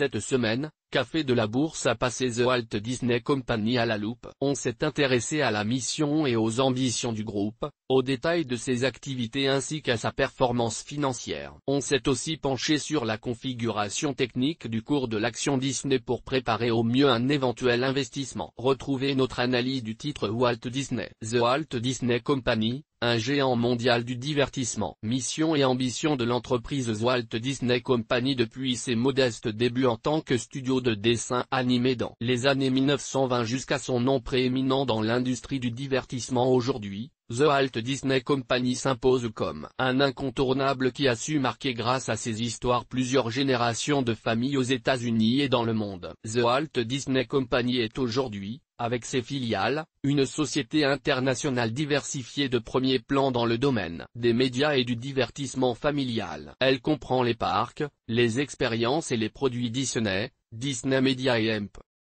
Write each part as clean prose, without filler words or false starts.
Cette semaine, Café de la Bourse a passé The Walt Disney Company à la loupe. On s'est intéressé à la mission et aux ambitions du groupe, aux détails de ses activités ainsi qu'à sa performance financière. On s'est aussi penché sur la configuration technique du cours de l'action Disney pour préparer au mieux un éventuel investissement. Retrouvez notre analyse du titre Walt Disney. The Walt Disney Company, un géant mondial du divertissement. Mission et ambition de l'entreprise The Walt Disney Company depuis ses modestes débuts en tant que studio de dessin animé dans les années 1920 jusqu'à son nom prééminent dans l'industrie du divertissement aujourd'hui. The Walt Disney Company s'impose comme un incontournable qui a su marquer grâce à ses histoires plusieurs générations de familles aux États-Unis et dans le monde. The Walt Disney Company est aujourd'hui, avec ses filiales, une société internationale diversifiée de premier plan dans le domaine des médias et du divertissement familial. Elle comprend les parcs, les expériences et les produits Disney, Disney Media et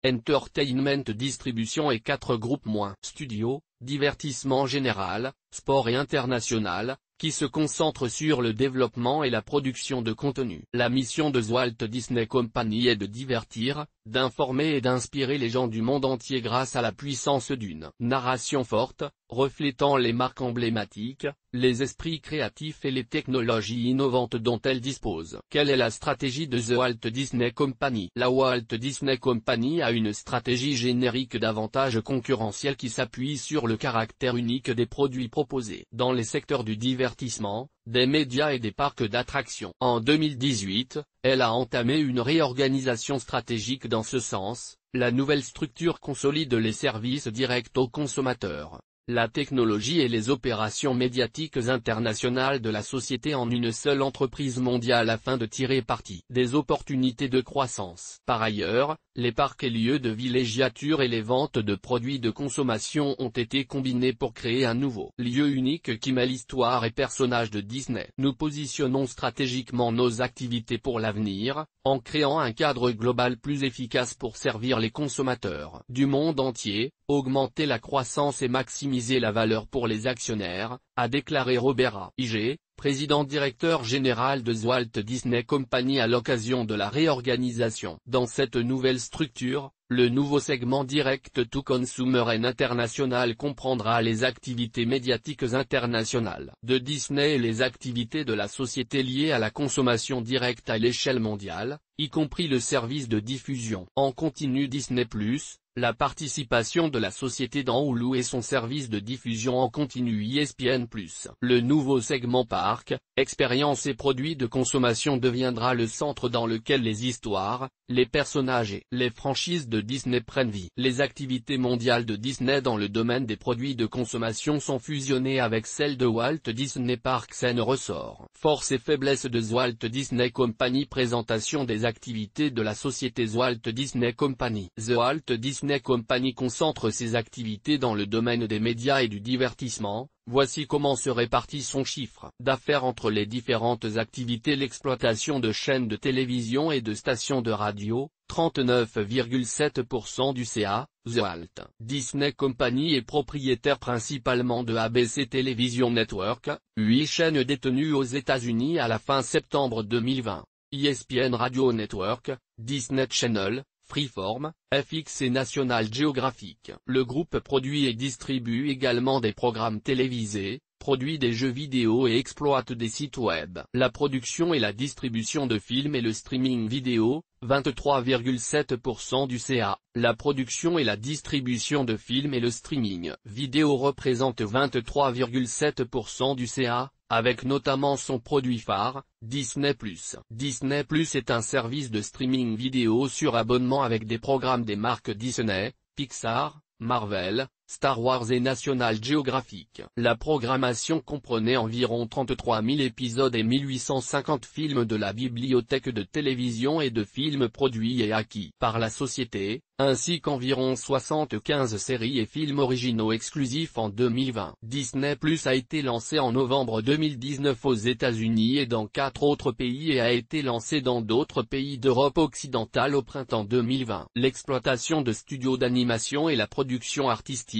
Entertainment Distribution et 4 groupes studios, divertissement général, sport et international, qui se concentrent sur le développement et la production de contenu. La mission de The Walt Disney Company est de divertir, d'informer et d'inspirer les gens du monde entier grâce à la puissance d'une narration forte, reflétant les marques emblématiques, les esprits créatifs et les technologies innovantes dont elle dispose. Quelle est la stratégie de The Walt Disney Company? La Walt Disney Company a une stratégie générique d'avantages concurrentiels qui s'appuie sur le caractère unique des produits proposés dans les secteurs du divertissement, des médias et des parcs d'attractions. En 2018, elle a entamé une réorganisation stratégique dans ce sens. La nouvelle structure consolide les services directs aux consommateurs, la technologie et les opérations médiatiques internationales de la société en une seule entreprise mondiale afin de tirer parti des opportunités de croissance. Par ailleurs, les parcs et lieux de villégiature et les ventes de produits de consommation ont été combinés pour créer un nouveau lieu unique qui mêle histoire et personnages de Disney. Nous positionnons stratégiquement nos activités pour l'avenir, en créant un cadre global plus efficace pour servir les consommateurs du monde entier, augmenter la croissance et maximiser la valeur pour les actionnaires, a déclaré Robert Iger, président-directeur général de The Walt Disney Company à l'occasion de la réorganisation. Dans cette nouvelle structure, le nouveau segment Direct to Consumer and International comprendra les activités médiatiques internationales de Disney et les activités de la société liées à la consommation directe à l'échelle mondiale, y compris le service de diffusion en continu Disney+, la participation de la société dans Hulu et son service de diffusion en continu ESPN+. Le nouveau segment Parcs, Expériences et produits de consommation deviendra le centre dans lequel les histoires, les personnages et les franchises de Disney prennent vie. Les activités mondiales de Disney dans le domaine des produits de consommation sont fusionnées avec celles de Walt Disney Parks and Resorts. Force et faiblesse de The Walt Disney Company. Présentation des activités de la société The Walt Disney Company. The Walt Disney Company concentre ses activités dans le domaine des médias et du divertissement. Voici comment se répartit son chiffre d'affaires entre les différentes activités. L'exploitation de chaînes de télévision et de stations de radio, 39,7% du CA. The Walt Disney Company est propriétaire principalement de ABC Television Network, 8 chaînes détenues aux États-Unis à la fin septembre 2020, ESPN Radio Network, Disney Channel, Freeform, FX et National Geographic. Le groupe produit et distribue également des programmes télévisés, produit des jeux vidéo et exploite des sites web. La production et la distribution de films et le streaming vidéo, 23,7% du CA. La production et la distribution de films et le streaming vidéo représentent 23,7% du CA, avec notamment son produit phare, Disney+. Disney+ est un service de streaming vidéo sur abonnement avec des programmes des marques Disney, Pixar, Marvel, Star Wars et National Geographic. La programmation comprenait environ 33 000 épisodes et 1850 films de la bibliothèque de télévision et de films produits et acquis par la société, ainsi qu'environ 75 séries et films originaux exclusifs en 2020. Disney+ a été lancé en novembre 2019 aux États-Unis et dans 4 autres pays et a été lancé dans d'autres pays d'Europe occidentale au printemps 2020. L'exploitation de studios d'animation et la production artistique,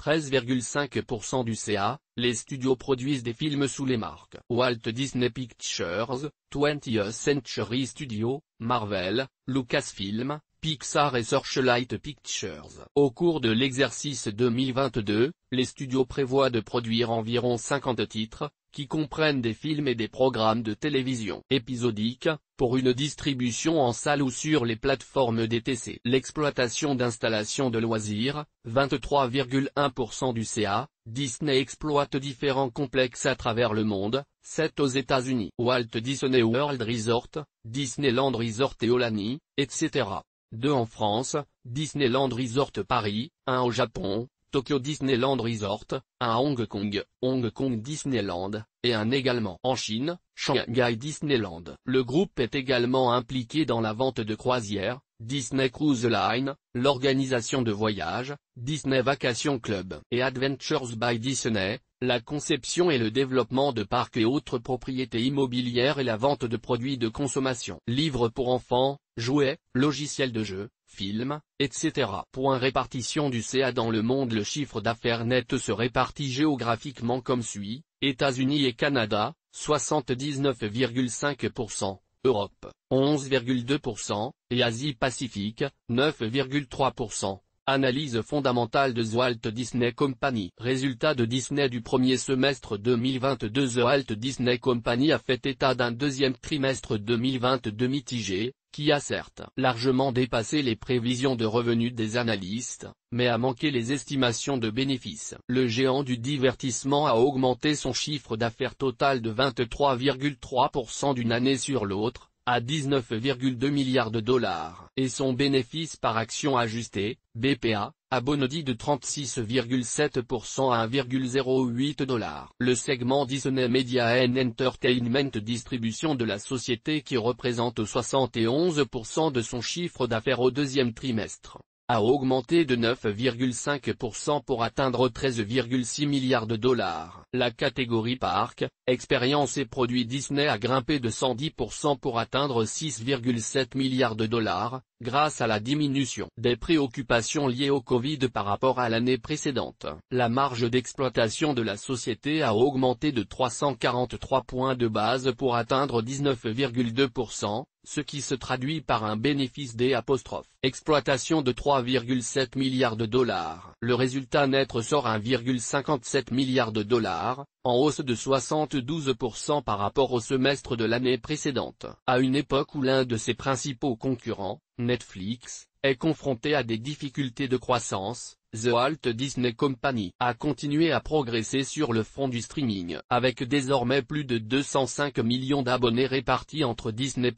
13,5% du CA, les studios produisent des films sous les marques Walt Disney Pictures, 20th Century Studios, Marvel, Lucasfilm, Pixar et Searchlight Pictures. Au cours de l'exercice 2022, les studios prévoient de produire environ 50 titres, qui comprennent des films et des programmes de télévision épisodiques, pour une distribution en salle ou sur les plateformes DTC. L'exploitation d'installations de loisirs, 23,1% du CA, Disney exploite différents complexes à travers le monde, 7 aux États-Unis. Walt Disney World Resort, Disneyland Resort et Aulani, etc. 2 en France, Disneyland Resort Paris, 1 au Japon, Tokyo Disneyland Resort, 1 à Hong Kong Disneyland, et 1 également en Chine, Shanghai Disneyland. Le groupe est également impliqué dans la vente de croisières, Disney Cruise Line, l'organisation de voyages, Disney Vacation Club et Adventures by Disney, la conception et le développement de parcs et autres propriétés immobilières et la vente de produits de consommation. Livres pour enfants, jouets, logiciels de jeux, films, etc. Répartition du CA dans le monde. Le chiffre d'affaires net se répartit géographiquement comme suit, États-Unis et Canada, 79,5%, Europe, 11,2%, et Asie-Pacifique, 9,3%. Analyse fondamentale de The Walt Disney Company. Résultats de Disney du premier semestre 2022. The Walt Disney Company a fait état d'un deuxième trimestre 2022 mitigé, qui a certes largement dépassé les prévisions de revenus des analystes, mais a manqué les estimations de bénéfices. Le géant du divertissement a augmenté son chiffre d'affaires total de 23,3% d'une année sur l'autre, à 19,2 milliards de dollars, et son bénéfice par action ajusté, BPA, a bondi de 36,7% à 1,08 $. Le segment Disney Media and Entertainment Distribution de la société, qui représente 71% de son chiffre d'affaires au deuxième trimestre, a augmenté de 9,5% pour atteindre 13,6 milliards de dollars. La catégorie Parcs, Expériences et Produits Disney a grimpé de 110% pour atteindre 6,7 milliards de dollars, grâce à la diminution des préoccupations liées au Covid par rapport à l'année précédente. La marge d'exploitation de la société a augmenté de 343 points de base pour atteindre 19,2%, ce qui se traduit par un bénéfice d'exploitation de 3,7 milliards de dollars. Le résultat net ressort 1,57 milliard de dollars, en hausse de 72% par rapport au semestre de l'année précédente. À une époque où l'un de ses principaux concurrents, Netflix, est confronté à des difficultés de croissance, The Walt Disney Company a continué à progresser sur le front du streaming. Avec désormais plus de 205 millions d'abonnés répartis entre Disney+,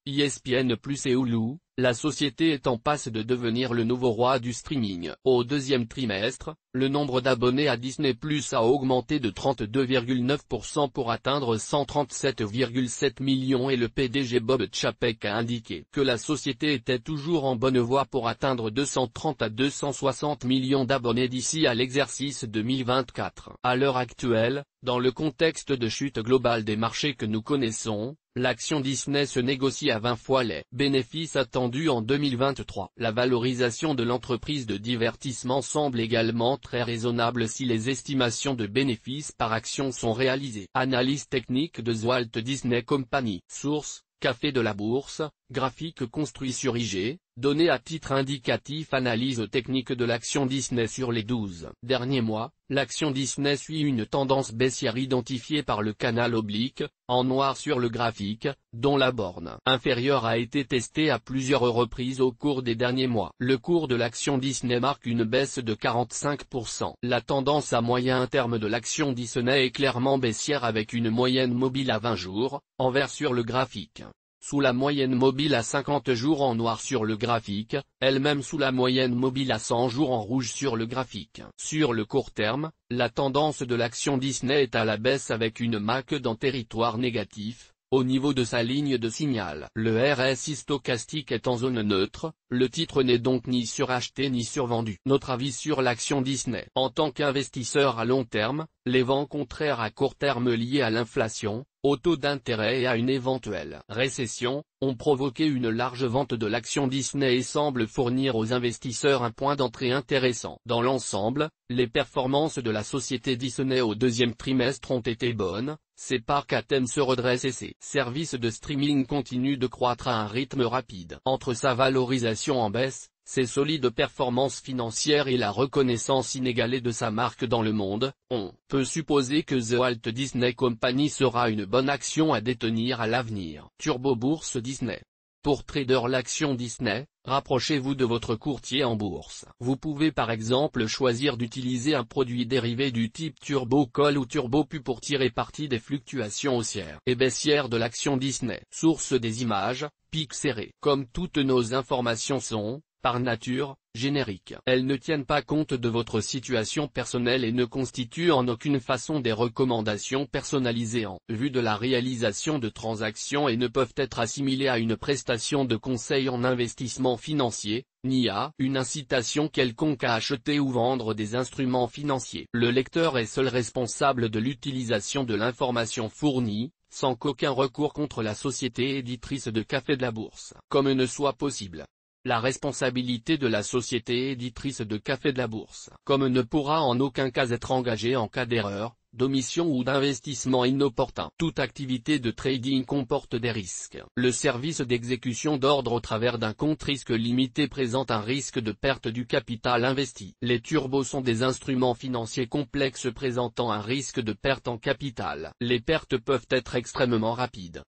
ESPN+ et Hulu, la société est en passe de devenir le nouveau roi du streaming. Au deuxième trimestre, le nombre d'abonnés à Disney+ a augmenté de 32,9% pour atteindre 137,7 millions et le PDG Bob Chapek a indiqué que la société était toujours en bonne voie pour atteindre 230 à 260 millions d'abonnés d'ici à l'exercice 2024. À l'heure actuelle, dans le contexte de chute globale des marchés que nous connaissons, l'action Disney se négocie à 20 fois les bénéfices attendus en 2023. La valorisation de l'entreprise de divertissement semble également très raisonnable si les estimations de bénéfices par action sont réalisées. Analyse technique de The Walt Disney Company. Source: Café de la Bourse, graphique construit sur IG, données à titre indicatif. Analyse technique de l'action Disney sur les 12 derniers mois. L'action Disney suit une tendance baissière identifiée par le canal oblique, en noir sur le graphique, dont la borne inférieure a été testée à plusieurs reprises au cours des derniers mois. Le cours de l'action Disney marque une baisse de 45%. La tendance à moyen terme de l'action Disney est clairement baissière avec une moyenne mobile à 20 jours, en vert sur le graphique, sous la moyenne mobile à 50 jours en noir sur le graphique, elle-même sous la moyenne mobile à 100 jours en rouge sur le graphique. Sur le court terme, la tendance de l'action Disney est à la baisse avec une MAC dans territoire négatif, au niveau de sa ligne de signal. Le RSI stochastique est en zone neutre, le titre n'est donc ni suracheté ni survendu. Notre avis sur l'action Disney. En tant qu'investisseur à long terme, les vents contraires à court terme liés à l'inflation, au taux d'intérêt et à une éventuelle récession, ont provoqué une large vente de l'action Disney et semblent fournir aux investisseurs un point d'entrée intéressant. Dans l'ensemble, les performances de la société Disney au deuxième trimestre ont été bonnes, ses parcs à thème se redressent et ses services de streaming continuent de croître à un rythme rapide. Entre sa valorisation en baisse, ses solides performances financières et la reconnaissance inégalée de sa marque dans le monde, on peut supposer que The Walt Disney Company sera une bonne action à détenir à l'avenir. Turbo Bourse Disney. Pour trader l'action Disney, rapprochez-vous de votre courtier en bourse. Vous pouvez par exemple choisir d'utiliser un produit dérivé du type Turbo Call ou Turbo Put pour tirer parti des fluctuations haussières et baissières de l'action Disney. Source des images, pics serrés. Comme toutes nos informations sont, par nature, génériques. Elles ne tiennent pas compte de votre situation personnelle et ne constituent en aucune façon des recommandations personnalisées en vue de la réalisation de transactions et ne peuvent être assimilées à une prestation de conseil en investissement financier, ni à une incitation quelconque à acheter ou vendre des instruments financiers. Le lecteur est seul responsable de l'utilisation de l'information fournie, sans qu'aucun recours contre la société éditrice de Café de la Bourse, comme ne soit possible. La responsabilité de la société éditrice de Café de la Bourse, comme ne pourra en aucun cas être engagée en cas d'erreur, d'omission ou d'investissement inopportun. Toute activité de trading comporte des risques. Le service d'exécution d'ordre au travers d'un compte risque limité présente un risque de perte du capital investi. Les turbos sont des instruments financiers complexes présentant un risque de perte en capital. Les pertes peuvent être extrêmement rapides.